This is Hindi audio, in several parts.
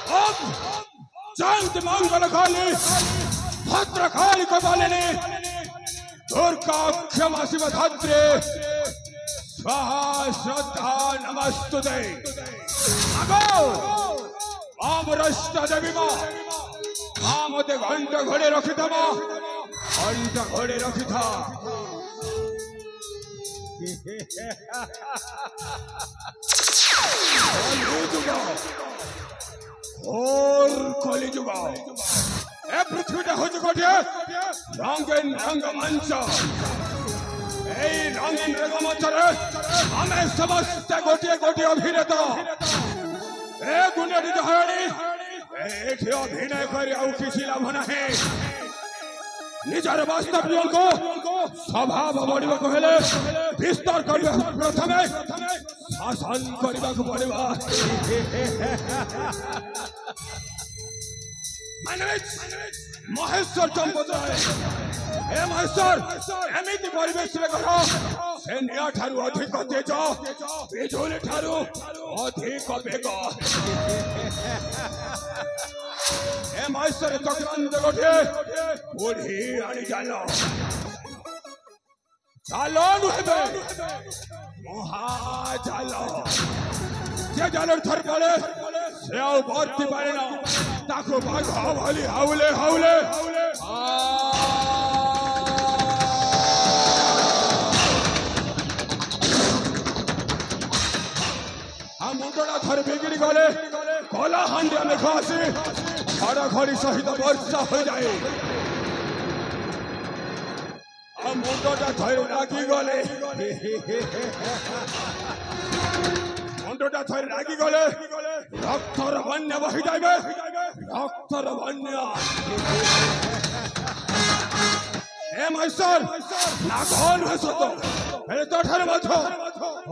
अब जयंती मंगल काली भद्रकाली कपालिनी दुर्गा क्षमा शिवधात्रे स्वाहा श्रद्धा नमस्तुते। आगो आमरष्ट देवी माँ आमते घंटा घोड़े रखी था माँ घंटा घोड़े रखी था। और कली जुगा ए पृथ्वी हो चुका रंगीन रंगमंच ए रंगीन रंगमंच हमें समस्त गोटे गोटे अभिनेता ए गुंडी धरणी एठी अभिनय कर किसी लाभ नहीं निजर वास्तव्य को स्वभाव बढ़ा कहले विस्तार करबे प्रथम शासन करबा को पड़ेगा। महेश्वर चंपतराय ए महेश्वर एमिति परिवेश रे करो से निया ठारू अधिक तेज बिजुली ठारू अधिक बेग ए महेश्वर चक्रांत गोटे बुढ़ी आनी जालो चालो नुहेबे महा चालो जे जालर थर पड़े से आउ भर्ती पारे ना ताको बाघ हावली हावले हावले हम मुंडा थर बिगड़ी गले कला हांडिया में खासी खड़ा खड़ी सहित वर्षा हो जाए हम मुंडा थर लागी गले मुंडा थर लागी गले रक्तर बन्या बही जाए रक्तर बन्या ए महेश्वर ना कौन है सतो मेरे तो ठर मत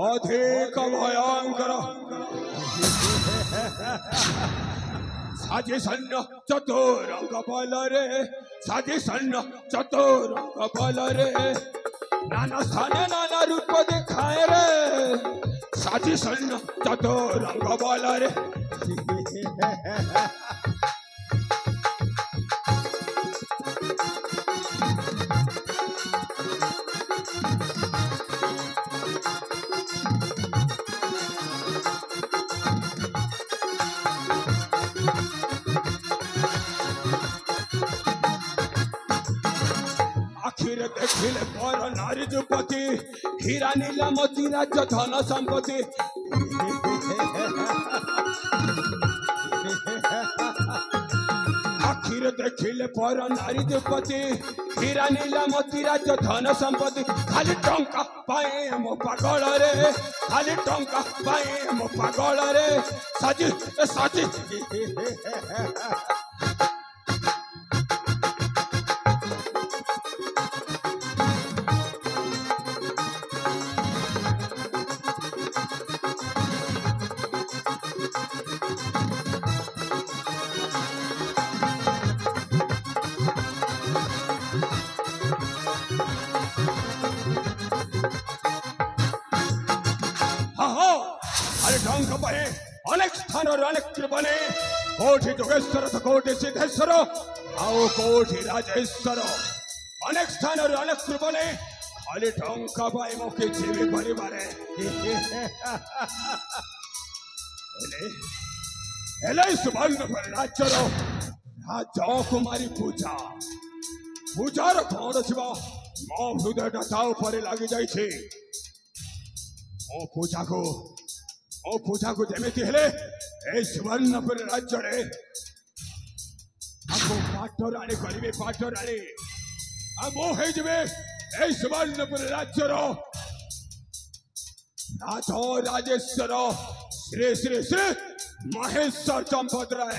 अधिक भयंकर साजी सन्न चतुरंग बल रे साजी सन्न चतुरंग बल रे नाना स्थाने नाना रूप दिखाए रे साजी सन्न चतुरंग बल रे देखिले पर नारी जुपति हीरा नीला मोती राज्य धन संपत्ति आखिर देखिले पर नारी जुपति हीरा नीला मोती राज्य धन संपत्ति खाली टंका पाए मो पागल रे खाली टंका पाए मो पागल रे साजी साजी अनेक स्थान अनेक कृपने कोटि जोगेश्वर तो कोटि सिद्धेश्वर आओ कोटि राजेश्वर अनेक स्थान अनेक कृपने खाली टंका पाए मोके जीवी परिवार सुवर्ण राज्यर राजा कुमारी पूजा पूजार कौन छिवा मो हृदय ता लगी जाइए मो पूजा को जेमिति हेले ए सुवर्णपुर राज्य रे आको पाटराणी करिवे पाटराणी आ मो हे जबे ए सुवर्णपुर राज्य रो राजा राजेश्वर श्री श्री श्री महेश्वर चंपतराय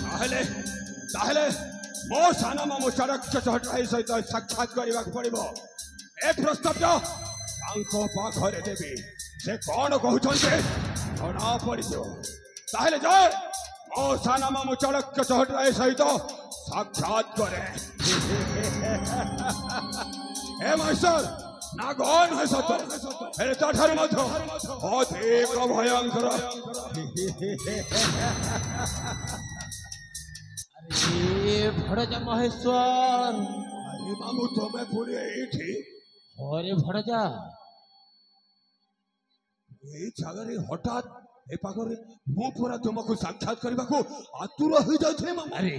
ताहले ताहले मो सानामा मो सड़क चढ़ाई सहित साक्षात करबा पड़िबो ए प्रस्ताव पाखरे देवी से कौन कहते जना पड़ ताहले जाए मो साना मामू चढ़क चढ़ाई सहित साक्षात करे हे महेश्वर ना गौन है सत हेले ताठार मध्य अधिक भयंकर अरे भड़जा महेश्वर अरे मामू तुम्हें पूरी एठी अरे भड़जा এই জায়গাରେ হঠাৎ ଏ ପାଖରେ ମୁଁ ପୁରା ତୁମକୁ ସାକ୍ଷାତ କରିବାକୁ ଆତୁର ହୋଇଯାଉଥିଲି ମାମୁ। अरे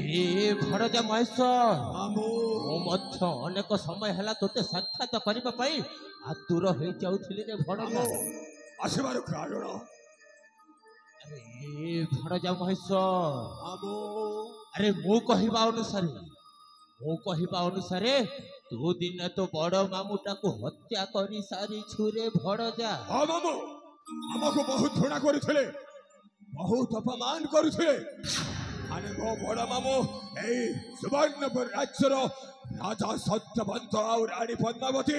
भड़जा महेश्वर ମାମୁ ମୁଁ ମଧ୍ୟ ଅନେକ ସମୟ ହେଲା ତୋତେ ସାକ୍ଷାତ କରିବା ପାଇଁ ଆତୁର ହୋଇଯାଉଥିଲି ରେ ଭଣଜା। ମାମୁ ଆସିବାର କାରଣ अरे भड़जा महेश्वर ମାମୁ अरे ମୁଁ କହିବା ଅନୁସାରେ ତୁ ଦିନେ ତ ବଡ ମାମୁଟାକୁ ହତ୍ୟା କରି ସାରିଛୁ ରେ ଭଣଜା। ହଁ ମାମୁ ଆମକୁ ବହୁତ ଘୃଣା କରୁଥିଲେ ବହୁତ ଅପମାନ କରୁଥିଲେ ଆରେ ମୋ ବଡ଼ ମାମୁ ଏଇ ସୁବର୍ଣ୍ଣପୁର ରାଜ୍ୟର ରାଜା ସତ୍ୟବନ୍ତ ଆଉ ରାଣୀ ପଦ୍ମାବତୀ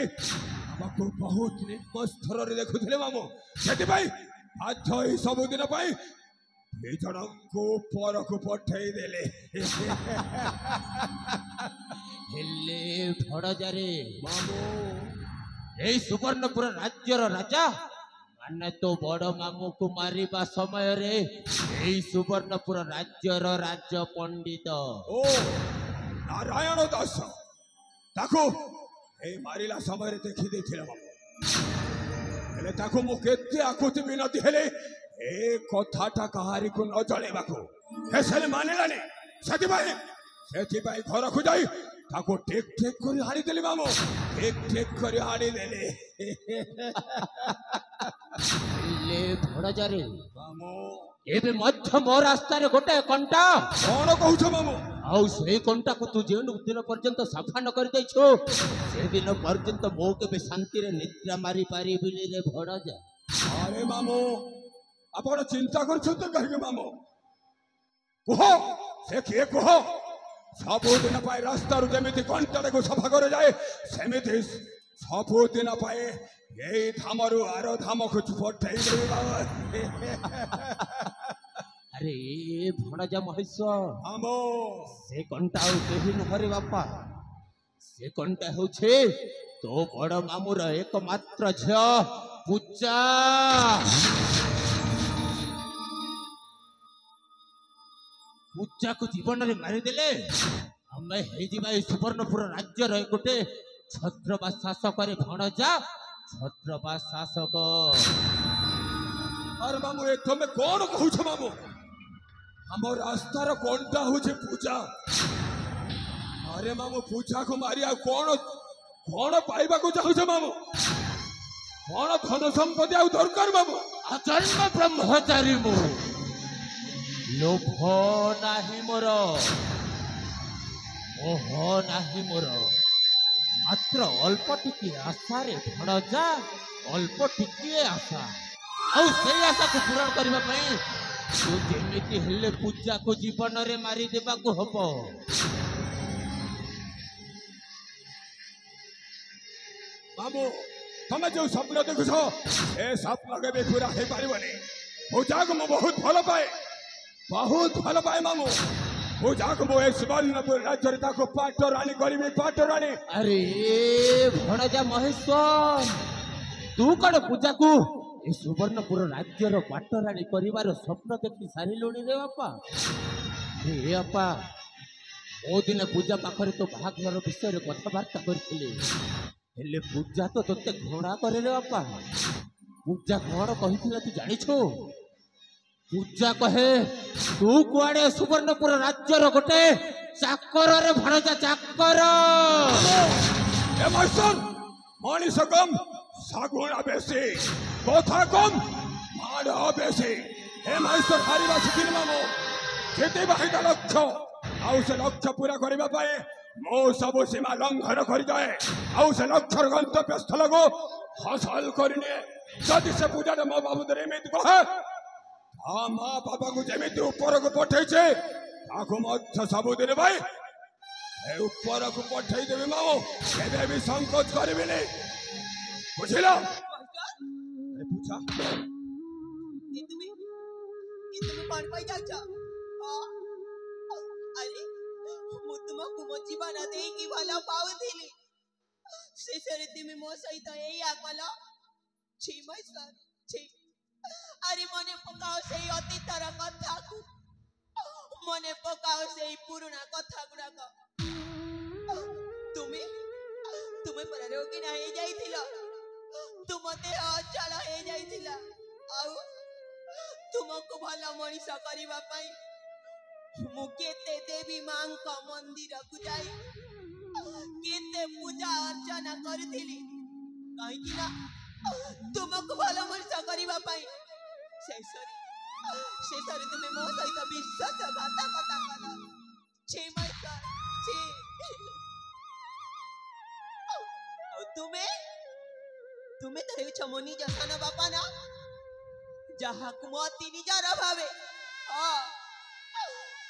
ଆମକୁ ବହୁତ ନିମ୍ନ ସ୍ତରରେ ଦେଖୁଥିଲେ ମାମୁ ସେଥିପାଇଁ ବାଧ୍ୟ ଏଇ ସବୁଦିନ ପାଇଁ ଦି ଜଣଙ୍କୁ ପରକୁ ପଠେଇ ଦେଲେ ହେଲେ ଭଣଜାରେ ମାମୁ ଏଇ ସୁବର୍ଣ୍ଣପୁର ରାଜ୍ୟର ରାଜା ମାନେ ତ ବଡ ମାମୁକୁ ମାରିବା ସମୟରେ ଏଇ ସୁବର୍ଣ୍ଣପୁର ରାଜ୍ୟର ରାଜ ପଣ୍ଡିତ ଓ ନାରାୟଣ ଦାସ ତାକୁ ଏଇ ମାରିଲା ସମୟରେ ଦେଖିଦେଇଥିଲେ ମାମୁ ହେଲେ ତାକୁ ମୁଁ କେତେ ଆକୁତି ବିନତି ହେଲେ ଏ କଥାଟା କାହାରିକୁ ନ ଜଣେଇବାକୁ ହେଲେ ମାନିଲାନି ସେଥିପାଇଁ ଘରକୁ ଯାଇ ତାକୁ ଠିକ୍ ଠିକ୍ କରି ହାଣିଦେଲି ମାମୁ ଠିକ୍ କରି ହାଣିଦେଲି ହେଲେ ଭଣଜାରେ ମାମୁ ଏବେ ମଧ୍ୟ ମୋ ରାସ୍ତାରେ ଗୋଟେ କଣ୍ଟା କଣ କହୁଛ ମାମୁ ଆଉ ସେଇ କଣ୍ଟାକୁ ତୁ ଯେଉଁ ଦିନ ପର୍ଯ୍ୟନ୍ତ ସଫା ନ କରିଦେଇଛୁ ସେଦିନ ପର୍ଯ୍ୟନ୍ତ ମୁଁ କେବେ ଶାନ୍ତିରେ ନିଦ୍ରା ମାରି ପାରିବିନି ରେ ଭଣଜା। ଆରେ ମାମୁ ଆପଣ ଚିନ୍ତା କରୁଛନ୍ତି କାହିଁକି ମାମୁ କୁହ ସେ କିଏ କୁହ ସବୁଦିନ ପାଇଁ ରାସ୍ତାରୁ ଯେମିତି କଣ୍ଟାଟାକୁ ସଫା କରାଯାଏ ସେମିତି ସବୁଦିନ ପାଇଁ ଏଇ ଧାମରୁ ଆର ଧାମକୁ ପଠେଇ ଦେବି ବାବା ଆରେ ଭଣଜା ମହେଶ୍ଵର ମାମୁ ସେ କଣ୍ଟା ଆଉ କେହି ନୁହଁରେ ବାପା ସେ କଣ୍ଟା ହେଉଛି ତୋ ବଡ ମାମୁର ଏକମାତ୍ର ଝିଅ ପୂଜା। ପୂଜାକୁ ଜୀବନରେ ମାରିଦେଲେ ଆମେ ହେଇଯିବା ଏଇ ସୁବର୍ଣ୍ଣପୁର ରାଜ୍ୟର ଗୋଟେ ଛତ୍ରବା ଶାସକରେ ଭଣଜା ଛତ୍ରବା ଶାସକ। ଆରେ ମାମୁ ଏ ତମେ କଣ କହୁଛ ମାମୁ ଆମ ରାସ୍ତାର କଣ୍ଟା ହଉଛି ପୂଜା ଆରେ ମାମୁ ପୂଜାକୁ ମାରି ଆଉ କଣ ପାଇବାକୁ ଚାହୁଁଛ ମାମୁ କଣ ଧନ ସମ୍ପତ୍ତି ଆଉ ଦରକାର ମାମୁ ଅଜନ୍ମ ବ୍ରହ୍ମଚାରୀ ମୁଁ ଲୋଭ ନାହିଁ ମୋର ମୋହ ନାହିଁ ମୋର ମାତ୍ର ଅଳ୍ପ ଟିକିଏ ଆଶାରେ ଭଣଜା ଅଳ୍ପ ଟିକିଏ ଆଶା ଆଉ ସେଇ ଆଶାକୁ ପୂରଣ କରିବା ପାଇଁ ତୁ ଯେମିତି ହେଲେ ପୂଜାକୁ ଜୀବନରେ ମାରିଦେବାକୁ ହବ। ମାମୁ ତମେ ଯୋଉ ସ୍ୱପ୍ନ ଦେଖୁଛ ଏ ସ୍ୱପ୍ନ କେବେ ପୁରା ହେଇପାରିବନି ପୂଜାକୁ ମୁଁ ବହୁତ ଭଲ ପାଏ ମାମୁ ପୂଜାକୁ ମୁଁ ଏ ସୁବର୍ଣ୍ଣପୁର ରାଜ୍ୟରେ ତାକୁ ପାଟ ରାଣୀ କରିବି ପାଟ ରାଣୀ। ଆରେ ଭଣଜା ମହେଶ୍ଵର ତୁ କଣ ପୂଜାକୁ ଏ ସୁବର୍ଣ୍ଣପୁର ରାଜ୍ୟର ପାଟରାଣୀ କରିବାର ସ୍ୱପ୍ନ ଦେଖି ସାରିଲୁଣି ରେ ବାପା। ଏ ବାପା ମୋ ଦିନେ ପୂଜା ପାଖରେ ତୋ ବାହାଘର ବିଷୟରେ କଥାବାର୍ତ୍ତା କରିଥିଲି ହେଲେ ପୂଜା ତ ତୋତେ ଘୃଣା କରେ ରେ ବାପା। ପୂଜା କଣ କହିଥିଲା ତୁ ଜାଣିଛୁ ପୂଜା କହେ ତୁ କୁଆଡେ ସୁବର୍ଣ୍ଣପୁର ରାଜ୍ୟର ଗୋଟେ ଚାକରରେ ଭଣଜା ଚାକର। ମଣିଷ କମ୍ ଶାଗୁଣା ବେଶୀ କଥା କମ୍ ମାଡ଼ ବେଶୀ ଏ ମହେଶ୍ୱର ହାରିବା ଶିଖିନି ମାମୁ ସେଥିପାଇଁ ତା ଲକ୍ଷ୍ୟ ଆଉ ସେ ଲକ୍ଷ୍ୟ ପୁରା କରିବା ପାଇଁ ମୁଁ ସବୁ ସୀମା ଲଙ୍ଘନ କରିଯାଏ ଆଉ ସେ ଲକ୍ଷ୍ୟର ଗନ୍ତବ୍ୟ ସ୍ଥଳକୁ ହାସଲ କରିନିଏ। ଯଦି ସେ ପୂଜାଟା ମୋ ବାବୁଦରେ ଏମିତି କହେ ତା ମା ବାପାକୁ ଯେମିତି ଉପରକୁ ପଠେଇছে ତାକୁ ମଧ୍ୟ ସବୁଦିନ ପାଇଁ ଏ ଉପରକୁ ପଠେଇଦେବି ମାମୁ କେବେ ବି ସଂକୋଚ କରିବିନି ବୁଝିଲ। ପୂଜା তুমি কଣ ପାଇଁ ଯାଉଛ? ଆରେ ମୁଁ ତୁମକୁ ମୋ ଜୀବନ ଦେଇକି ଭଲ ପାଉଥିଲି शेषरे तुम मो सहित एया कल छी महेश्वर छी अरे मने पकाओ से अतीतर कथा को मने पकाओ से पुराना कथा गुड़ाक तुम्हें तुम्हें पर रोगी ना हे जाइथिला तुम देह अचल हे जाइथिला आउ तुमको भला मनीष करबा पई मु केते देवी मां का मंदिर को जाई केते पूजा अर्चना करथिली कहि कि ना तुमको भला मनीष करबा पई शेषरी तुम्हें मो सहित विश्वासघात कथा कल छी महेश्वर छी तुम्हें तुम्हें तो हेउछ मो निज सान बापा ना जहा कुमती निजर भावे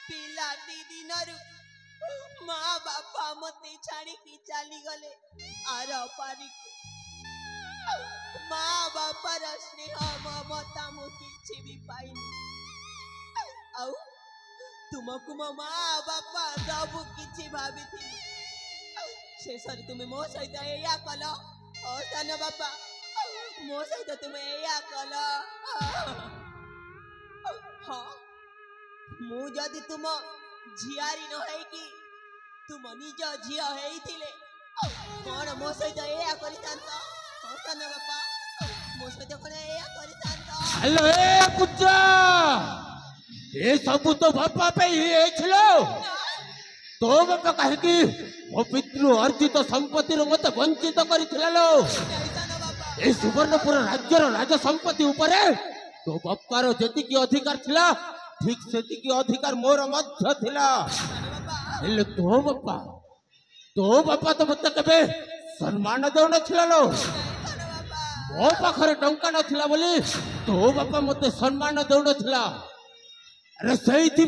पिलाटी दिनरु माँ बापा मते छाड़ी की चली गले आर पारी माँ बापा स्नेह ममता मु किछि भी पाइनी आउ तुमको मो माँ बापा सब किछि भाबिथिली शेषरे तुम मो सहित एया कल सान बापा मो सहित तुम एया कल हाँ मु जदि तुम झियारी न है कि तुम निज झिया हेइथिले कोन मो सहित एया करितांत सान बापा मो सहित कोन एया करितांत हेलो ए पुत्रा ए सब तो बापा पे ही हेछलो तो बापा कहे कि मो पितृ अर्जित संपत्ति मत वंचित करिथिलालो ए सुवर्णपुर राज्यर राज संपत्ति उपरे तो बापार जेतिकी अधिकार थिला ठीक सेतिकी अधिकार मोर मध्य थिला हेले तो बापा तो मत केबे सम्मान देउ नथिलालो मो पाखरे टंका नथिला बोली तो बापा मते सम्मान देउ नथिला अरे सेइथि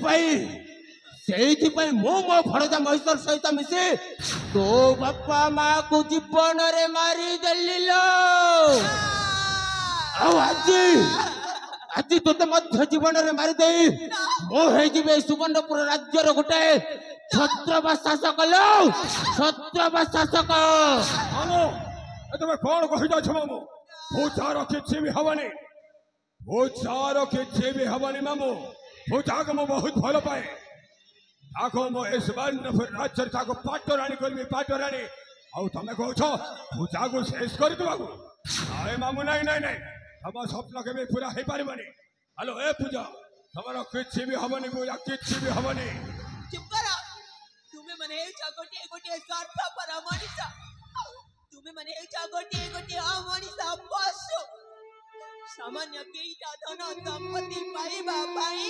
पई मो भड़जा महेश्वर सहित मिसे तो बापा माँ को जीवन रे मारी देलिलो आज तो मध्य जीवन रे मारी दे मो हे जिबे सुवर्णपुर राज्यर गोटे छत्रपा शासक लो छत्रपा शासक मामू तुम कौन कहि जाछ मामू पूजार किछि भी हवनी पूजार किछि भी हवनी मामू पूजा को मो बहुत भलो पाए आखो मो इस सुवर्णपुर राज्य को पाटराणी करबी पाटराणी आउ तमे कहछ पूजा को शेष कर देबागु आए मामू नहीं नहीं नहीं हम स्वप्न के भी पूरा हो पारिबनी हेलो ए पूजा तमरो किछि भी हवनी पूजा किछि भी हवनी चुप करो तुम्हें मने हेउछ गोटे गोटे स्वार्थ पर मनीष तुम्हें मने हेउछ गोटे गोटे अमनीष पशु सामान्य केईटा धन संपत्ति पाइबा पाई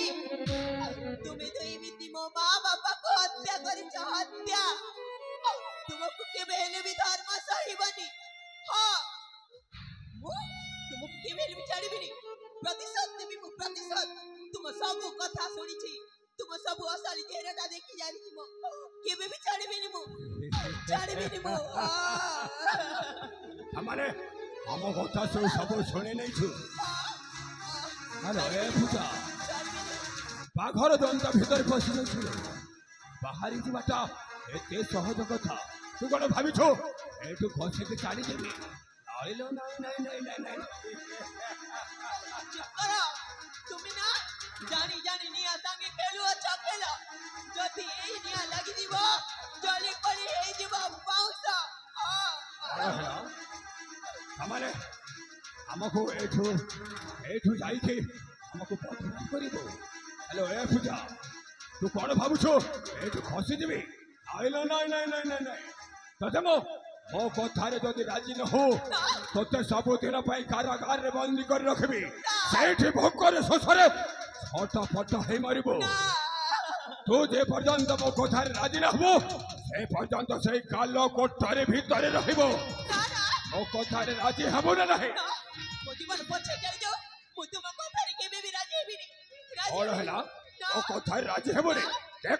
तुम्हें तो एमिति मो माँ बापा को हत्या करिछ हत्या तुमको केबे हेले भी धर्म सहिबनी हाँ तुमको केबे हेले भी छाड़िबिनी प्रतिशोध देबी मु प्रतिशोध तुम सब कथा सुनिछि तुम सब असली चेहराटा देखि जानिछि मो केबे भी छाड़िबिनी मु हमने हम कथा सब शुणी नहीं छु हेलो ए पूजा बाघर दंत भीतर पशि नहीं बाहरी जीवाटा एते सहज कथा तू कौन भावी छो एठू खसी के काढ़ी देबी आइलो नहीं नहीं नहीं नहीं नहीं चुप करो तुम ना जानी जानी निया संगे खेलु अच्छा खेला जति एई निया लगी दिबो जली पड़ी हे जीवा पाउसा हमारे हमको एठू जाई के हमको पठन करिबो हेलो ए पूजा तू कौन भाबु छो एठू खसी दिबी आइलो नहीं नहीं नहीं नहीं नहीं तते मो कथारे जदि राजी न हो तोते सबुदिन कारागार रे बंदी कर रखबी सेठी भोकर शोषरे छटपट हे मारिबो तू जे पर्यंत मो कथारे राजी न हो से पर्यंत से कालो कोठरी भीतर रहिबो मो कथारे राजी हबो ना नहीं मो जीवन पछे चल जाओ मु तुम कथारे केबे भी राजी हेबिनी और है ना मो कथारे राजी हबो रे देख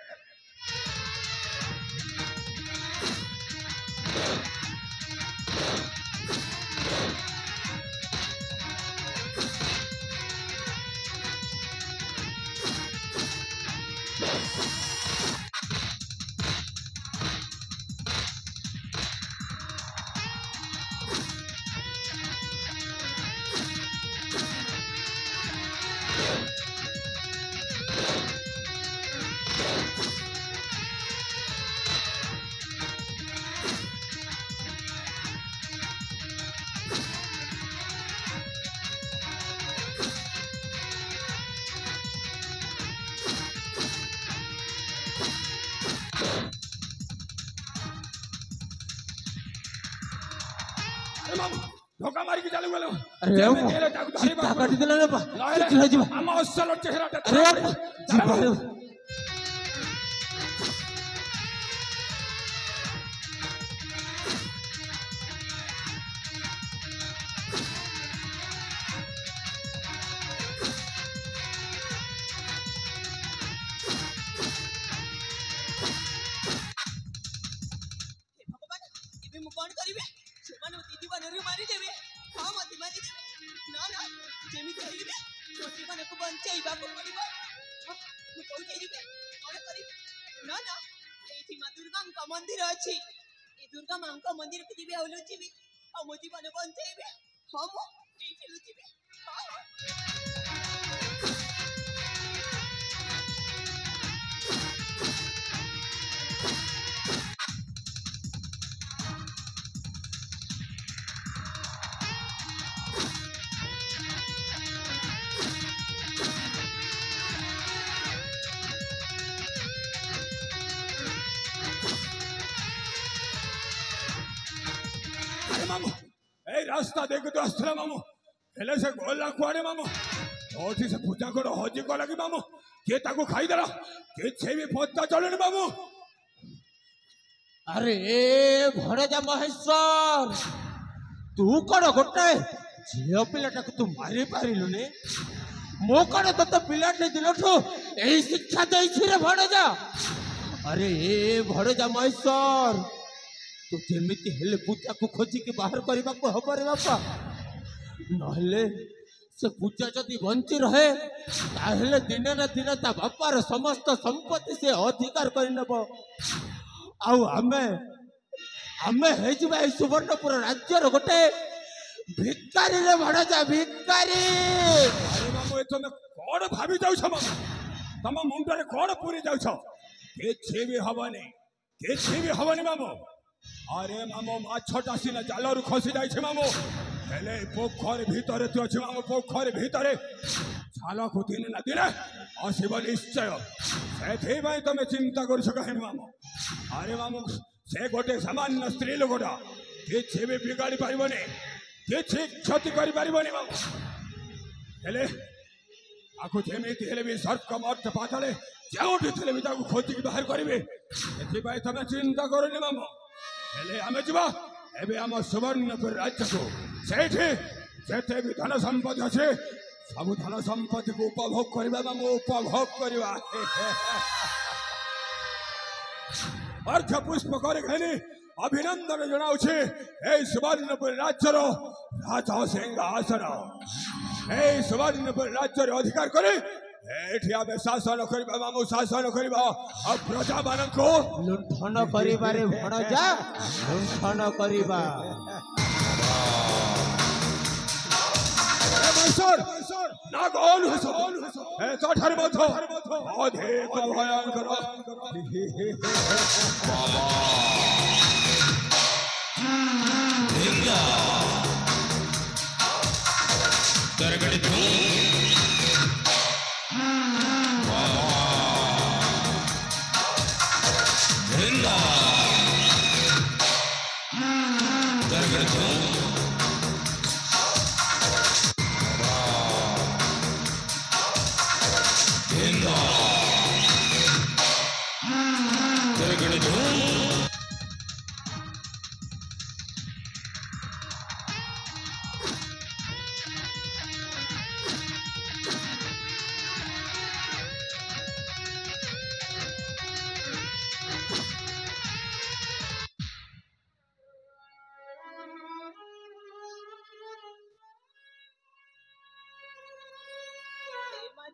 मामू धोखा मारी के चले गेलो अरे चित्ता काटी देला रे बा चित्रा जीवा हम असल चेहराटा अरे जीवा रे भगवान ଏବେ ମୁଁ କଣ କରିବି ସେମାନେ ମୋ ଜୀବନରୁ ମାରିଦେବେ ହଁ ମତେ ମାରିଦେବେ ନା ନା ଯେମିତି ହେଲେ ବି ମୋ ଜୀବନକୁ ବଞ୍ଚାଇବାକୁ ପଡ଼ିବ ମୁଁ କୋଉଠି ଯିବି କଣ କରିବି ନା ନା ଏଇଠି ମା ଦୁର୍ଗାଙ୍କ ମନ୍ଦିର ଅଛି ଏ ଦୁର୍ଗା ମାଙ୍କ ମନ୍ଦିରକୁ ଯିବି ଆଉ ଲୁଚିବି ଆଉ ମୋ ଜୀବନ ବଞ୍ଚାଇବି ହଁ ମୁଁ ଏଇଠି ଲୁଚିବି ହଁ अरे मामू ए रास्ता देख तो अस्त्र मामू हेले से गोला कुआड़े मामू ओठी से पूजा करो हजी को लगी मामू के ताको खाई देला के छेवी पत्ता चलनी मामू अरे भणजा महेश्वर तू कण गोटाए झियो पिलाटाକୁ तू मारी पारिलुनी मो कण तते पिलाटे दिनठू एही शिक्षा देइछि रे भणजा अरे भणजा महेश्वर तू जेमिति हेले पूजा को खोजी के बाहर करबा को हबो रे बापा नहले से पूजा जदि बंची रहे ताहले दिने ना दिन ता बापार समस्त संपत्ति से अधिकार कर नेबो आउ आमे हे जिबा ए सुवर्णपुर राज्यर गोटे भिकारी रे भणजा भिकारी अरे मामू ए तमे कोन भाबी जाउ छ मामू तम मुंडरे कोन पूरी जाउ छ के छेवी हवनी मामू अरे मामू माछटा सिना जालरू खसी जाय छ मामू हेले पोखर भीतर तो छ मामू पोखर भीतर झाला को दिन ना दिन आसीब निश्चय सेथि भाई तमे चिंता कर छ काहे मामू अरे मामू से गोटे सामान्य स्त्री लोगटा किछि भी बिगाड़ी पारिबनी किछि क्षति करि पारिबनी मामू हेले आखु जेमिति हेले भी सर्क मर्त पातले जेउठी थिले भी ताकू खोजी के बाहर करिवे सेथि भाई तमे चिंता करनी मामू हेले आमे जिबा एबे हम सुवर्णपुर राज्य को सेठी जेते भी धन संपत्ति अछि सब धन संपत्ति को उपभोग करबा मामू उपभोग करबा अर्घ पुष्प करे घनी अभिनंदन जनाउछि ए सुवर्णपुर राज्यर राजा सिंहासन ए सुवर्णपुर राज्यर अधिकार करे एठी आबे शासन करबा मामू शासन करबा अब प्रजा मानको लुंठन करिबा रे भणजा लुंठन करिबा सर ना गोल ए तोठर मथो अधिक भयंकर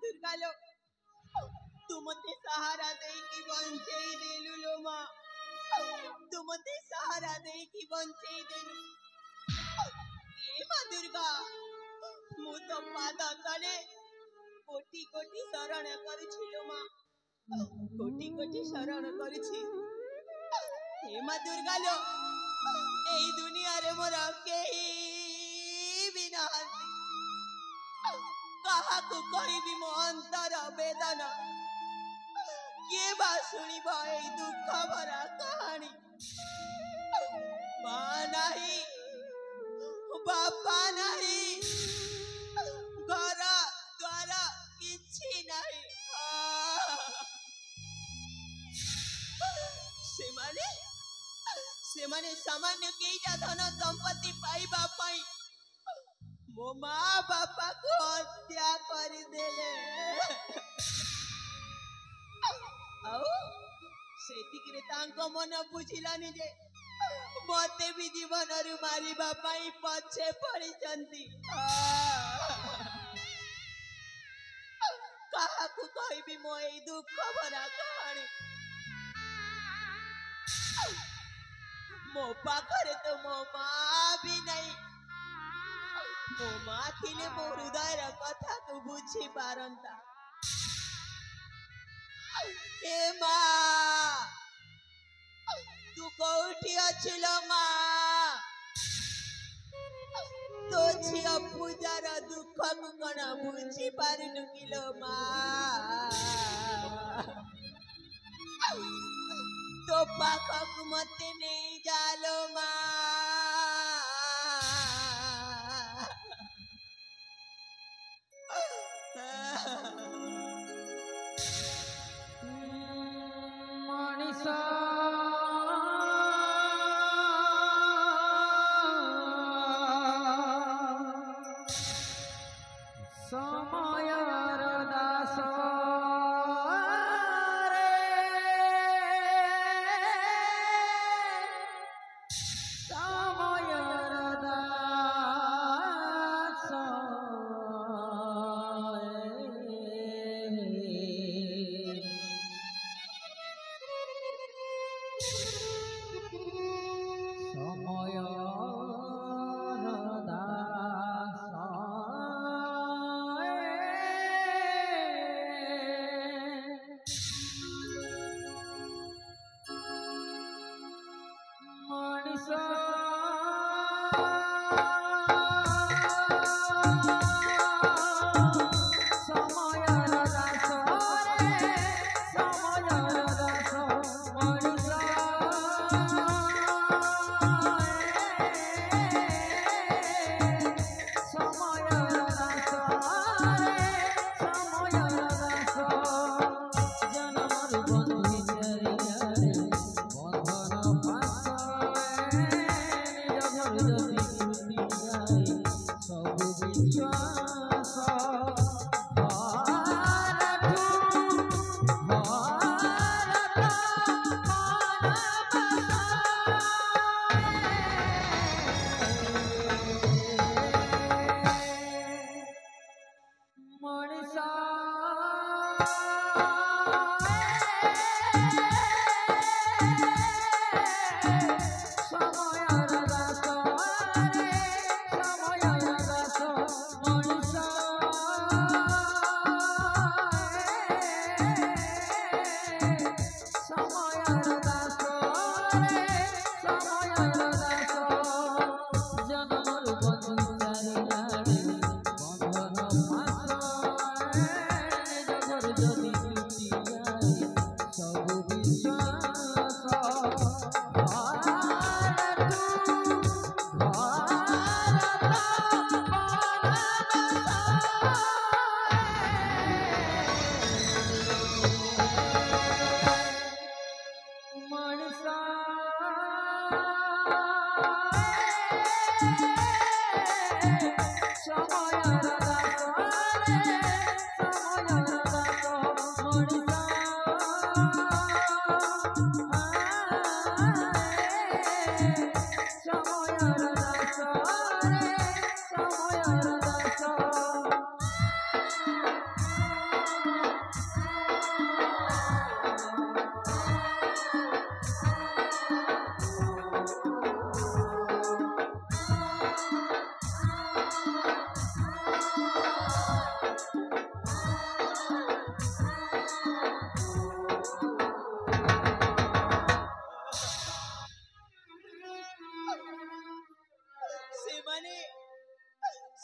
दुर्गालो तू मते सहारा दे की बंचेई देलु लो मां तू मते सहारा दे की बंचेई देलु ए मां दुर्गा मु तो पादा तले कोटी कोटी शरण करूछि लो मां कोटी कोटी शरण करूछि ए मां दुर्गा लो एई दुनिया रे मोरा केही बिना कहा को कहबी मो अंतर वेदना ये बात सुनी भाई दुख भरा कहानी मां नहीं बापा नहीं घर द्वार किछि नहीं सेमाने सेमाने सामान्य केइटा धन संपत्ति पाइबा पाई मो माँ बापा को हत्या कर देले आउ सेतिकिरे तांको मन बुझिलानी जे मते भी जीवन रु मारिबा पाई पछे पड़ी चंती काहाकु कहबी मो ए दुख भरा कहानी मो पाखरे तो मो माँ भी नहीं मो माँ थिले मो हृदय कथा को बुझी पारंता ए माँ तू कोठी अछिलो माँ तो झियो पूजार दुख को कण बुझी पारिनु किलो माँ तो पाखक मते नहीं जालो मनीषा समयर दास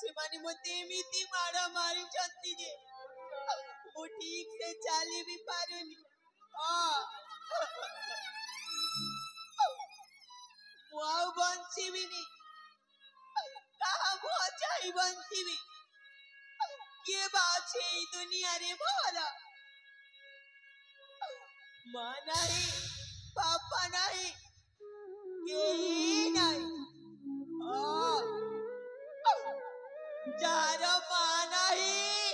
ସେମାନେ ମୋତେ ଏମିତି ମାଡ଼ ମାରିଛନ୍ତି ଯେ ମୁଁ ଠିକ ସେ ଚାଲି ବି ପାରୁନି ମୁଁ ଆଉ ବଞ୍ଚିବିନି कहा मुह चाही बंसीबी किए बा अछि एई दुनिया रे मोर मां नहीं पापा नहीं केही नहीं जार मां नहीं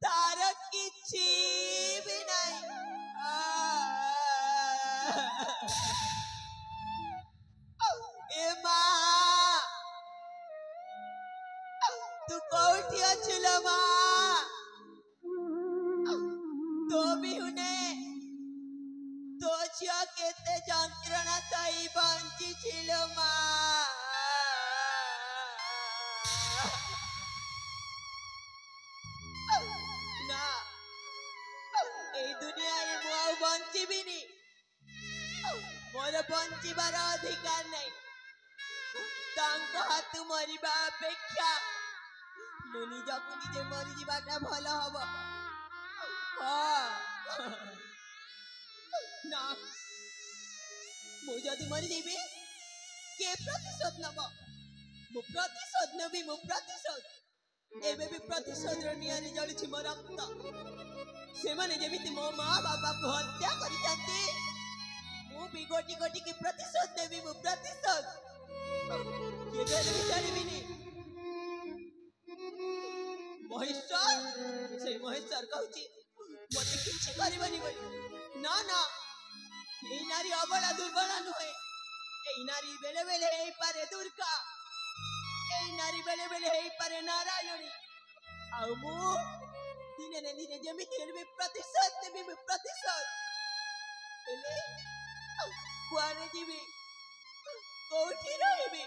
तार किछि भी नहीं ए मां तू कोठी अछुलो मां तो भी हुने तो झियो केते যন্ত্রণা सही बंची छिलो मां ना এই দুনিয়ারে ମୁଁ ଆଉ ବଞ୍ଚିବିନି ମୋର ବଞ୍ଚିବାର ଅଧିକାର ନାହିଁ ତାଙ୍କ ହାତୁ ମରିବା ଅପେକ୍ଷା ମୁଁ ନିଜକୁ ନିଜେ ମରିଯିବାଟା ଭଲ ହବ ନା ମୁଁ ଯଦି ମରିଯିବି କିଏ ପ୍ରତିଶୋଧ ନବ ମୁଁ ପ୍ରତିଶୋଧ ନେବି ମୁଁ ପ୍ରତିଶୋଧ ଏବେ ବି ପ୍ରତିଶୋଧର ନିଆଁରେ ଜଳୁଛି ମୋ ରକ୍ତ ସେମାନେ ଯେମିତି ମୋ ମା ବାପାକୁ ହତ୍ୟା କରିଛନ୍ତି ମୁଁ ବି ଗୋଟି ଗୋଟିକି ପ୍ରତିଶୋଧ ନେବି ମୁଁ ପ୍ରତିଶୋଧ କେବେ ହେଲେ ବି ଜାଣିବିନି ମହେଶ୍ୱର ସେଇ ମହେଶ୍ୱର କହୁଛି ମତେ କିଛି କରିବନି ବୋଲି ନା ନା এই নারী অবলা দুর্বলা নহে এই নারী বেলে বেলে ହେଇପାରେ ଦୁର୍ଗା এই নারী বেলে বেলে ହେଇପାରେ ନାରାୟଣୀ ଆଉ ମୁଁ ଦିନେ ନା ଦିନେ ଯେମିତି ହେଲେ ବି ପ୍ରତିଶୋଧ ନେବି ମୁଁ ପ୍ରତିଶୋଧ ହେଲେ କୁଆଡ଼େ ଯିବି କୋଉଠି ରହିବି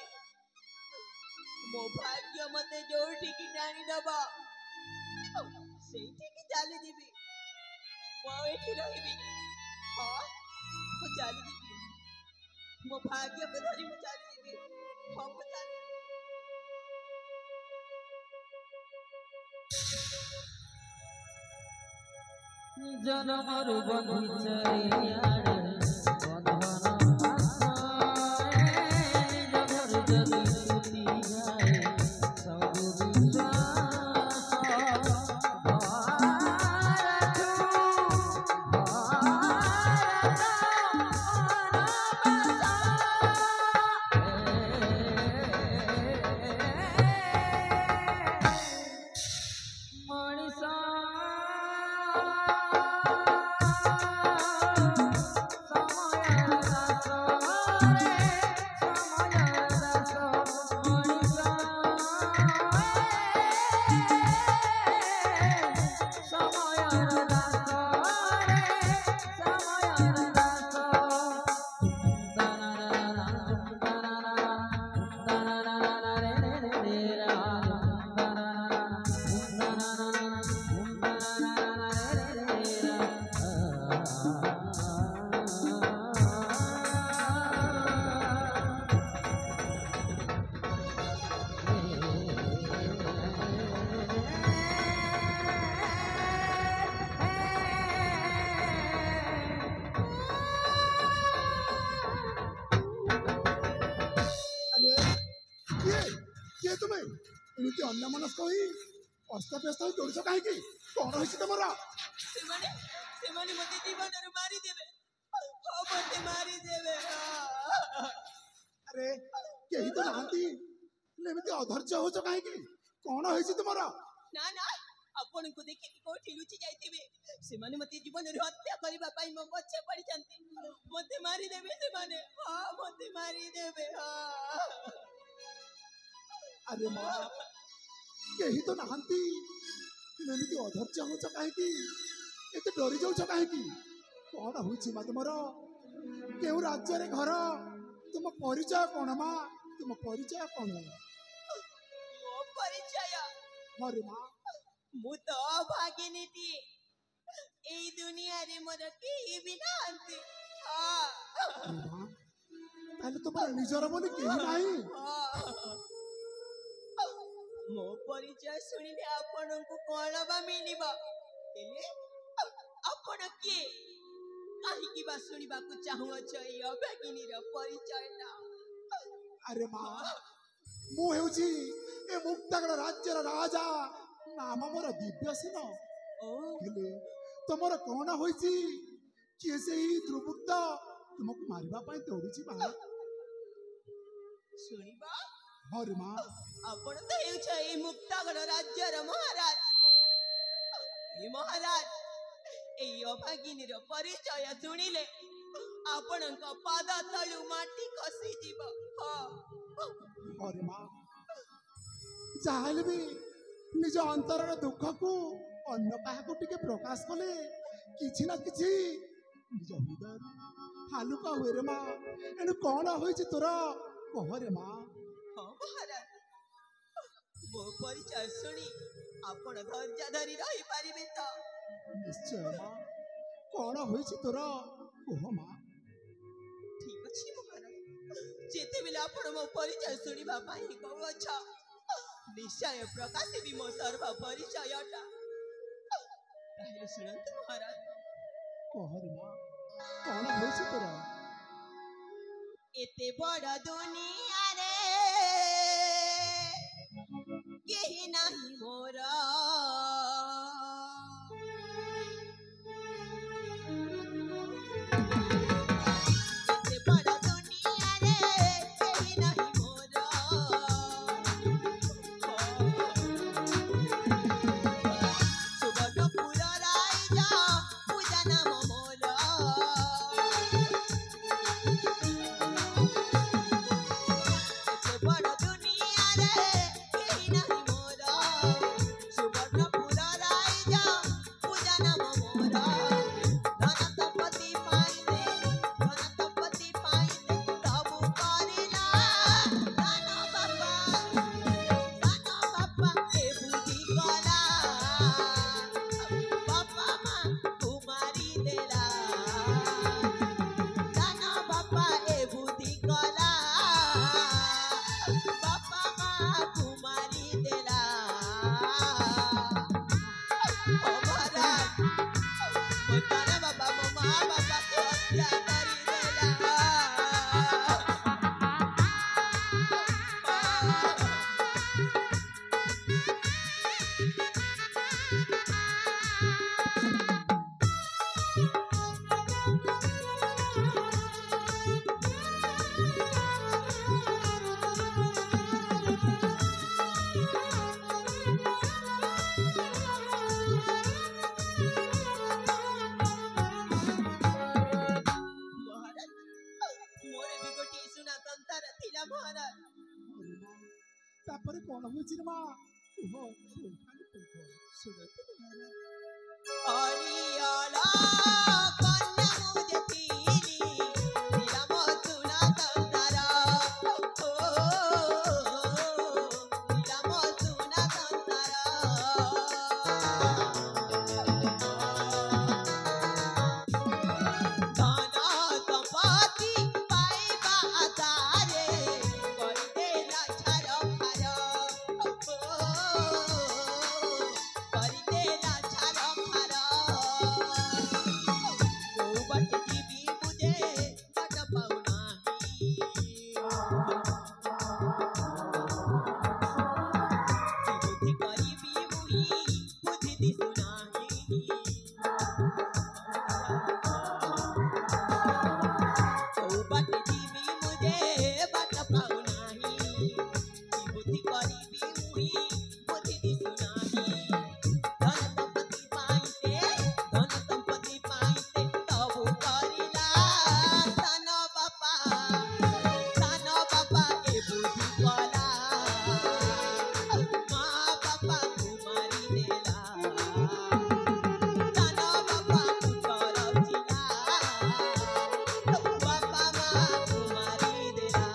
ମୋ ଭାଗ୍ୟ ମତେ ଯୋଉଠିକି ଟାଣିଦବ ସେଇଠିକି ଚାଲିଯିବି ମୁଁ ଆଉ ଏଠି ରହିବିନି ମୁଁ ଚାଲିଯିବି ମୋ ଭାଗ୍ୟକୁ ଧରି ମୁଁ ଚାଲିଯିବି ମୁଁ ଚାଲି जनमरु बंधिचरियाड़े बंधन आसरे जगर जदि छुटी जाए सब विश्वास ଏମିତି ଅନ୍ୟମନସ୍କ ହୋଇ ଅସ୍ତବ୍ୟସ୍ତ ହୋଇ ଦୌଡ଼ିଛ କାହିଁକି? କଣ ହେଇଛି ତମର? ସେମାନେ ମତେ ଜୀବନରୁ ମାରିଦେବେ ମତେ ମାରିଦେବେ ଆରେ କେହି ତ ନାହାନ୍ତି ହେଲେ ଏମିତି ଅଧୈର୍ଯ୍ୟ ହଉଛ କାହିଁକି? କଣ ହେଇଛି ତୁମର? ନା ନା ଆପଣଙ୍କୁ ଦେଖିକି କୋଉଠି ଲୁଚି ଯାଇଥିବେ ସେମାନେ ମତେ ଜୀବନରୁ ହତ୍ୟା କରିବା ପାଇଁ ମୋ ପଛେ ପଡ଼ିଛନ୍ତି ମତେ ମାରିଦେବେ ସେମାନେ ମତେ ମାରିଦେବେ ଆରେ ମା କେହି ତ ନାହାନ୍ତି ହେଲେ ଏମିତି ଅଧୈର୍ଯ୍ୟ ହଉଛ କାହିଁକି? ଏତେ ଡରି ଯାଉଛ କାହିଁକି? କଣ ହଉଛି ମା ତୁମର? କେଉଁ ରାଜ୍ୟରେ ଘର? ତୁମ ପରିଚୟ କଣ ମା? ତୁମ ପରିଚୟ କଣ? ମୋ ପରିଚୟ ଆରେ ମା ମୁଁ ତ ଅଭାଗିନୀଟି ଏଇ ଦୁନିଆରେ ମୋର କେହି ବି ନାହାନ୍ତି ତାହେଲେ ତୁମର ନିଜର ବୋଲି କେହି ନାହିଁ? ମୋ ପରିଚୟ ଶୁଣିଲେ ଆପଣଙ୍କୁ କଣ ବା ମିଳିବ? ହେଲେ ଆପଣ କିଏ? କାହିଁକି ବା ଶୁଣିବାକୁ ଚାହୁଁଅଛ ଏଇ ଅଭାଗିନୀର ପରିଚୟଟା? अरे माँ मु हेउची ए मुक्तागढ़ राज्यर राजा नाम मोर दिव्यसेन ओ हेले तमर कौन होइची किए से ही द्रुमुक्त तुमको मारिबा पाई दौड़ुची माँ शुणिबा अरे माँ आपण तो हेउछ ए मुक्तागढ़ राज्यर महाराज ए महाराज ए अभागिनीर परिचय शुणिले आपणक पाद तळु माटी खसी जीव अरे माँ जाहले भी निज अंतरर दुख को अन्य काहाको टिके प्रकाश कले किछि ना किछि निज हृदय हालुका हुए रे माँ एनु कौन होइछि तोरा कह रे माँ हाँ महाराज मो परिचय शुणी आपण धैर्य धरी रही पारिबे तो निश्चय माँ कौन होइछि तोरा कह माँ ठीक अछि महाराज जेते बेले आपण मो परिचय शुणिबा पाई कहउछ निश्चय प्रकाशिबी मो सर्व परिचयटा ताहेले शुणंतु महाराज कह रे माँ कौन होइछि तोरा एते बड़ दुनिया रे केही नाही मोर एते बड़ दुनिया रे केही नाही मोर सुवर्णपुर राजा पूजा नाम मोर बड़ दुनिया रे केही नाही मोर सुवर्णपुर राजा पूजा नाम मोर धन संपत्ति पाइते सब करिला धन बापा ए बुद्धि कला बापा माँ कुमारी देला धन बापा ए बुद्धि कला बापा माँ कुमारी देला ओ महाराज ओ तारा बाबा मो माँ बाबा के हत्या करी देला महाराज मोरे भी गोटी सुना संसार थिला महाराज अरे माँ तापरे कौन होइछि रे माँ कह सुनतु महाराज हरियाला कन्या मुझे पीली थिला मो सुना संसार थिला मो सुना संसार धन संपत्ति पाइबा आधारे करिदेला छार खार करिदेला छार खार कोउ बट जीवी बुझे बट पाउनाही बुद्धि करिबी मुही बुद्धि दिसुनाही कोउ बट जीवी मुझे बट पाउनाही बुद्धि करिबी मुही बुद्धि दिसुनाही धन संपत्ति पाइते सब करिला धन बापा ए बुद्धि कला माँ बापा कुमारी देला धन बापा पुत्र चिला बापा माँ कुमारी देला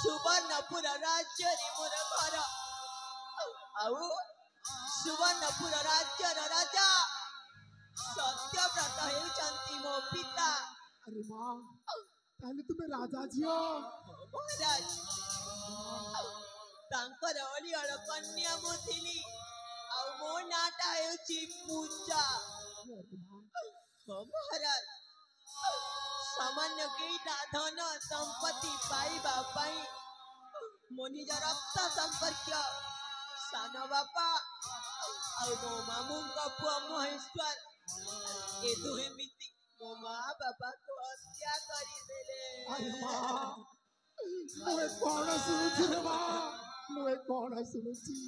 सुवर्णपुर राज्य रे मोर घर आउ सुवर्णपुर राज्यर राजा सत्यव्रत हेउचंती मो पिता अरे माँ ताहले तुमे राजा झियो महाराज तांकर अलिअल कन्या मु थिली आउ मो नाटा हेउची पूजा अरे माँ महाराज सामान्य केईटा धन संपत्ति पाइबा पाई मो निज रक्त संपर्क सान बापा आ मो मामू पुआ महेश्वर ए दुहे मिति मो माँ बापा को हत्या करदेले। अरे माँ मुझे कौन सुनुची रे माँ मुझे कौन सुनुची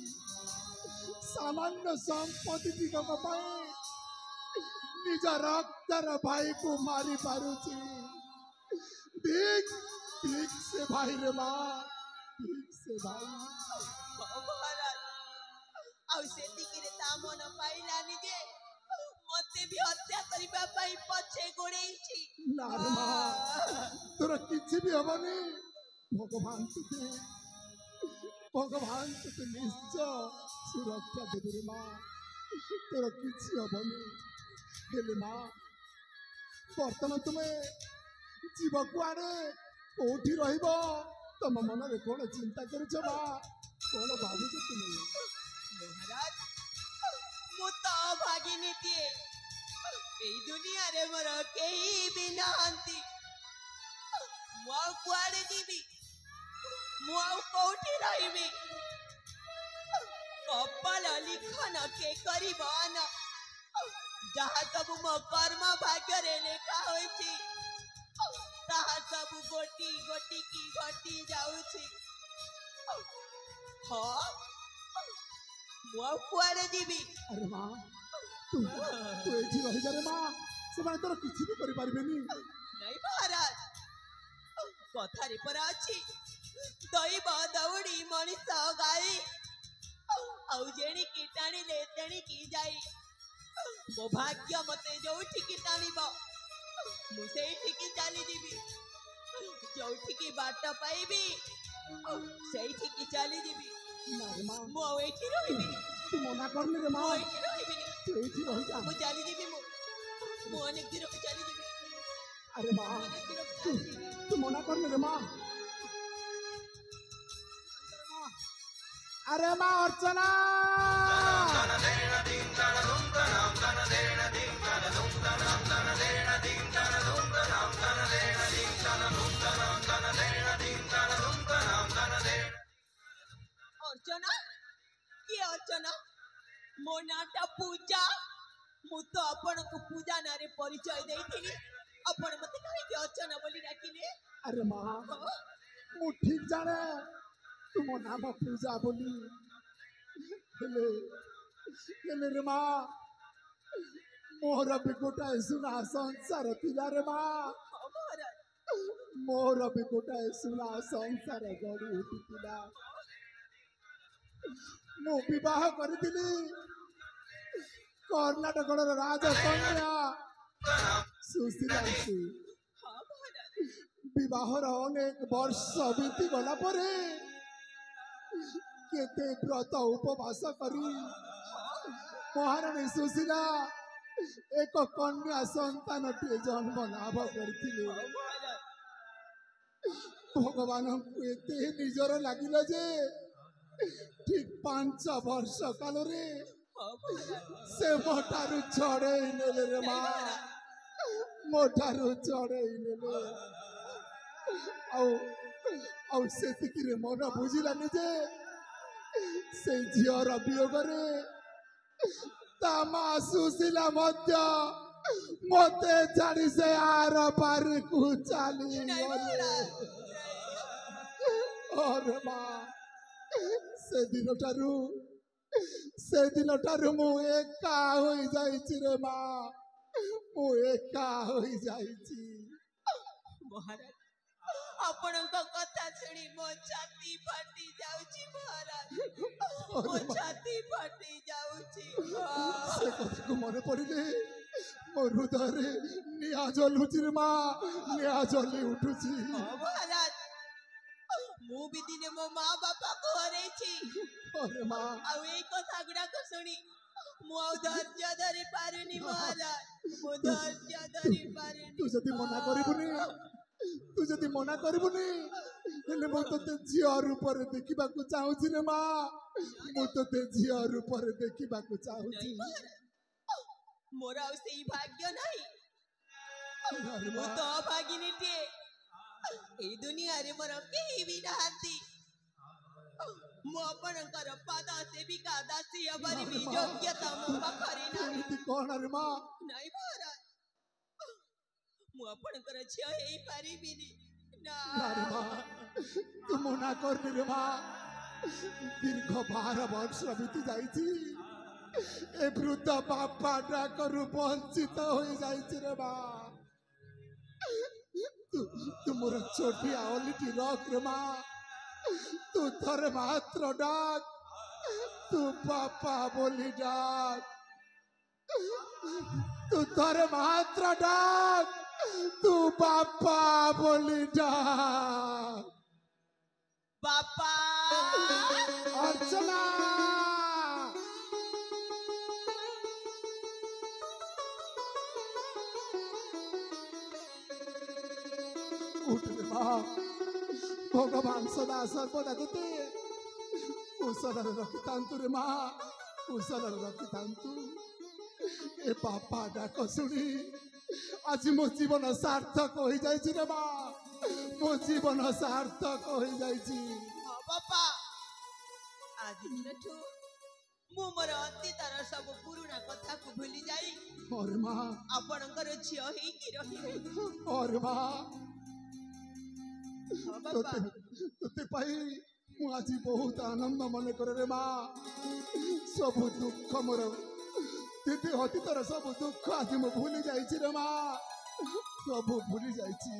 सामान्य संपत्ति दिगक पाए निज रक्तर भाई को मारी पारुची ठीक ठीक से भाई रे माँ ठीक से भाई महाराज आ सेतिकिरे ता मन पाइलानी जे मते भी हत्या करिबा पाई पछे गोड़ेइछि ना रे माँ तोरा किछि भी हबनी भगवान तुते निश्चय सुरक्षा देबे रे माँ तोरा किछि हबनी हेले माँ बर्तमान तुमे जीव कुआड़े कोठी रहिबो तम मन रे कोन चिंता करूछ माँ कोन भाबुछ तुमे महाराज मु तो भागिनी दिए एई दुनिया रे मोर केही भी नाहंती मु कुआड़े जीवी मु कोठी रहिबी कपाल लिखन के करिबन जहाँ सब मो कर्म भाग्य रे लेखा होइछि ताहा सब गोटी गोटी की घटी जाउछि। हाँ मु कुआड़े जीवी अरे माँ तू तू एठी रहि जा रे माँ से माने तोर किछि भी करि पारिबेनी नहीं महाराज कथारे पर अछि दैव दौड़ी मनीष गाई आउ जेणी की टाणिले तेणी की जाई मो भाग्य मते जोठी की टाणिबो मु सेठी की चली जीवी जोठी की बाट पाइबी सेठी की चली जीवी ना रे माँ मु एठी रहिबी तू मना करनी रे माँ मु एठी रहिबी तू एठी रहि जा मु चली जीवी मु अनेक दिन चली जीवी अरे माँ अनेक दिन तू चली जीवी तू मना करनी रे माँ अरे माँ अर्चना अर्चना की अर्चना मो नाटा पूजा मु तो अपन को पूजा नारे परिचय देइथिनी अपन मते काहे की अर्चना बोली डाकिले। अरे माँ मु ठीक जाने तुम नाम पूजा बोली हेले हेले रे माँ मोर भी गोटाए सुना संसार थिला रे माँ महाराज मोर भी गोटाए सुना संसार गड़ी उठिला मु विवाह करथिली कर्णाटक राजकन्या सुशीला हाँ महाराज विवाहर अनेक वर्ष बीती गला परे केते व्रत उपवास करी महारानी सुशीला एक कन्या संतान जन्म लाभ करथिले भगवान को एते निजर लागिला जे ठीक 5 वर्ष काल रे से मोटारू छड़े नेले रे माँ मोटारू छड़े नेले आउ सेतिकिरे मन बुझिलानी जे से झियर वियोगरे ता माँ सुशीला मध्य मते छाड़ी से आर पार को चली गले और माँ से दिन ठारू मु एका होई जाइछि रे माँ मु एका होई जाइछि महाराज आपणक कथा शुणी मो छाती फाटी जाउची महाराज मो छाती फाटी जाउची से कथा को मन पड़िले मो हृदय निया जलुछि रे माँ निया जली उठुछि महाराज मु भी दिने मो माँ बापा को हरेछि अरे माँ आउ ए कथा गुडा को शुणी मु आउ धैर्य धरि पारुनी महाराज मु धैर्य धरि पारुनी तू जदि मना करिबुनी तू जदि मना करिबुनी हेले मो तते झियो रूप रे देखिबा को चाहूछि रे माँ मो तते झियो रूप रे देखिबा को चाहूछि मोर आउ सेई भाग्य नाही ନାରେ ମୁଁ ମା ତ ଭାଗିନୀଟିଏ ଏଇ ଦୁନିଆରେ ମୋର କେହି ବି ନାହାନ୍ତି। ମୁଁ ଆପଣଙ୍କର ପାଦ ସେବିକା ଦାସୀ ହେବାର ବି ଯୋଗ୍ୟତା ମୋ ପାଖରେ ନାହିଁ। ଏମିତି କଣ ରେ ମା ନାଇଁ ମହାରାଜ, ମୁଁ ଆପଣଙ୍କର ଝିଅ ହେଇପାରିବିନି। ନାରେ ମା ତୁ ମନା କରନି ରେ ମା। ଦୀର୍ଘ 12 ବର୍ଷ ବିତି ଯାଇଛି, ଏ ବୃଦ୍ଧ ବାପା ଡାକରୁ ବଞ୍ଚିତ ହୋଇଯାଇଛି ରେ ମା। ତୁ ମୋର ଛୋଟିଆ ଅଲିଟି ରଖ ରେ ମା। ତୁ ଥରେ ମାତ୍ର ଡାକ, ତୁ ବାପା ବୋଲି ଡାକ। ତୁ ଥରେ ମାତ୍ର ডাক, তু বাপা বলি ডাক। বাপা অর্চনা উঠবে মা, ভগবান সদা সর্বদা তোতে কুশলরে রখিথান্তু রে মা, কুশলরে রখিথান্তু। এ বাপা ডাক শুনি আজি মো জীবন সার্থক হয়ে যাইছি রে মা, মো জীবন সার্থক হয়ে যাইছি। বাপা আজ দিনଠୁ ମୁଁ ମୋର ଅତୀତର ସବୁ ପୁରୁଣା କଥାକୁ ଭୁଲି ଯାଇ ওরে মা, ଆପଣଙ୍କର ଝିଅ ହେଇକି ରହିବି। ওরে মা, ହଁ ବାପା, তোতে পাই মু আজি বহুত আনন্দ মনে করে রে মা। সবু দুঃখ মোর দিদি অতীতর সবু দুঃখ আজি মু ভুলি যাইছি রে মা, সবু ভুলি যাইছি।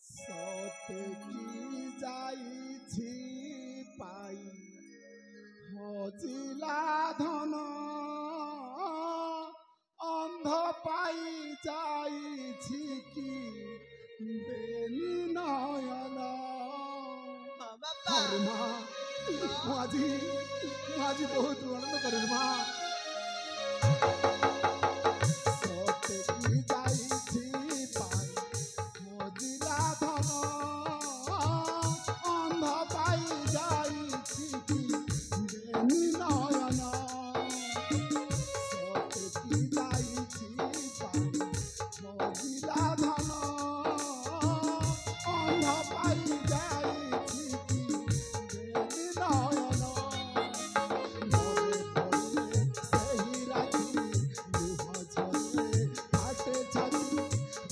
সতে কি যাইছি পাই হজিলা ধন, অন্ধ পাই যাইছি কি বেনি নয়ন। ହଁ ବାପା, আরে মা, মু আজি বহুত আনন্দ করে মা। সতে কি যাইছি পাই হজিলা ধন, অন্ধ পাই যাইছি কি বেনি নয়ন। সতে কি যাইছি পাই হজিলা ধন, অন্ধ পাই যাইছি কি বেনি নয়ন। মনে পড়ে সেই রাতি লুহ ঝরে হাটে ছাতি,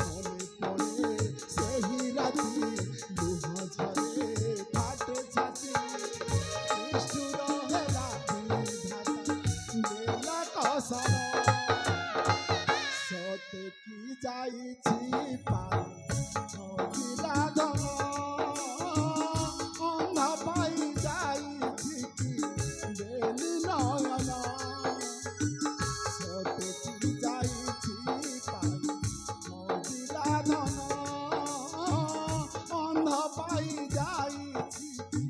মনে পড়ে সেই রাতি লুহ ঝরে হাটে ছাতি। নিষ্ঠুর হেলা বিধাতা দেলা কসর, সতে কি যাইছি পাই হজিলা ধন, অন্ধ পাই যাইছি কি বেনি নয়ন। সতে কি যাইছি পাই হজিলা ধন, অন্ধ পাই যাইছি কি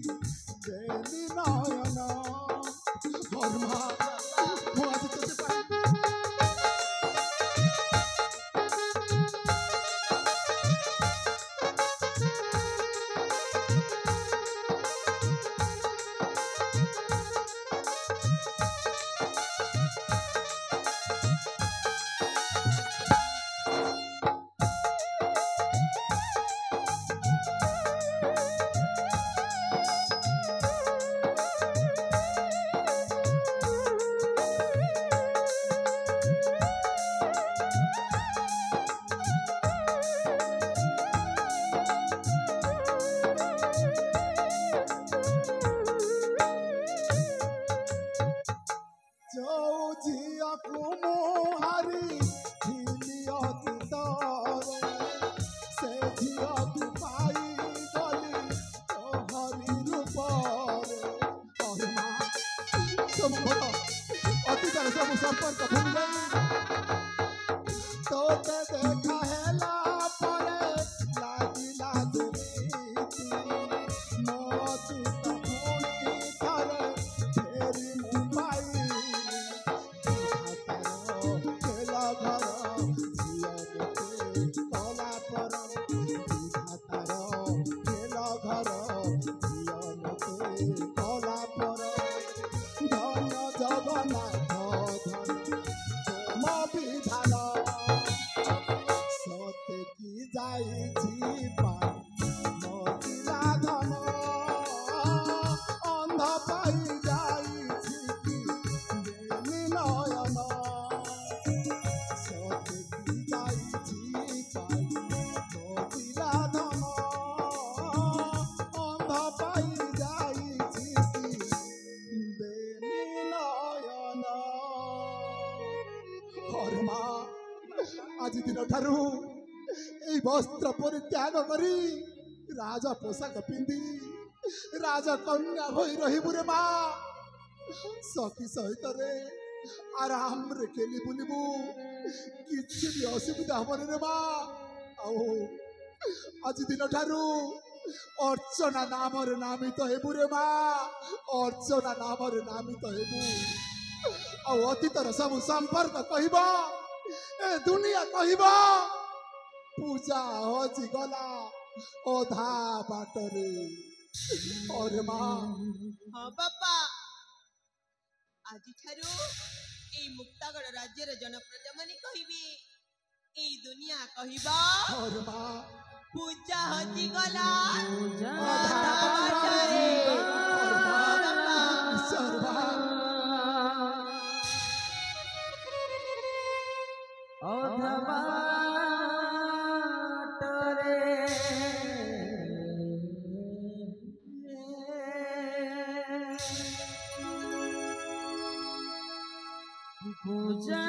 বেনি নয়ন। ওর মা, মু আজি তোতে পাই ଯୋଉ ଝିଅକୁ ମୁଁ ହାରିଥିଲି ଅତୀତରେ, ସେ ଝିଅକୁ ପାଇଗଲି ତୋହରି ରୂପରେ। ଅରେ ମା, ସବୁ ମୋର ଅତୀତର ସବୁ ସମ୍ପର୍କ ଭୁଲି ଯାଇ ତୋତେ ଦେଖା ହେଲା ପରେ ଲାଗିଲା ଯେମିତି ମୋ ଅତୀତ ପୁଣି ଥରେ ଫେରି ମୁଁ ପାଇଲି। ବିଧାତାର ଖେଳ ଘର ଝିଅ ମୋତେ କଲା ପର, ବିଧାତାର ଖେଳ ଘର ଝିଅ ମୋତେ କଲା ପର। ଧନ ଜଗନ୍ନାଥ ଧନ ବସ୍ତ୍ର ପରିତ୍ୟାଗ କରି ରାଜ ପୋଷାକ ପିନ୍ଧି ରାଜ କନ୍ୟା ହୋଇ ରହିବୁ ରେ ମା। ସଖୀ ସହିତରେ ଆରାମରେ ଖେଳି ବୁଲିବୁ, କିଛି ବି ଅସୁବିଧା ହବନି ରେ ମା। ଆଉ ଆଜି ଦିନ ଠାରୁ ଅର୍ଚ୍ଚନା ନାମରେ ନାମିତ ହେବୁ ରେ ମା, ଅର୍ଚ୍ଚନା ନାମରେ ନାମିତ ହେବୁ। ଆଉ ଅତୀତର ସବୁ ସମ୍ପର୍କ କହିବ, ଏ ଦୁନିଆ କହିବ ପୂଜା ହଜି ଗଲା ଅଧା ବାଟରେ। ଅରେ ମା ହଁ ବାପା, ଆଜିଠାରୁ ଏଇ ମୁକ୍ତାଗଡ଼ ରାଜ୍ୟର ଜନପ୍ରଜା ମାନେ କହିବେ, ଏଇ ଦୁନିଆ କହିବ ଅରେ ମା ପୂଜା ହଜିଗଲା ଅଧା ବାଟରେ। ସର୍ବା पूजा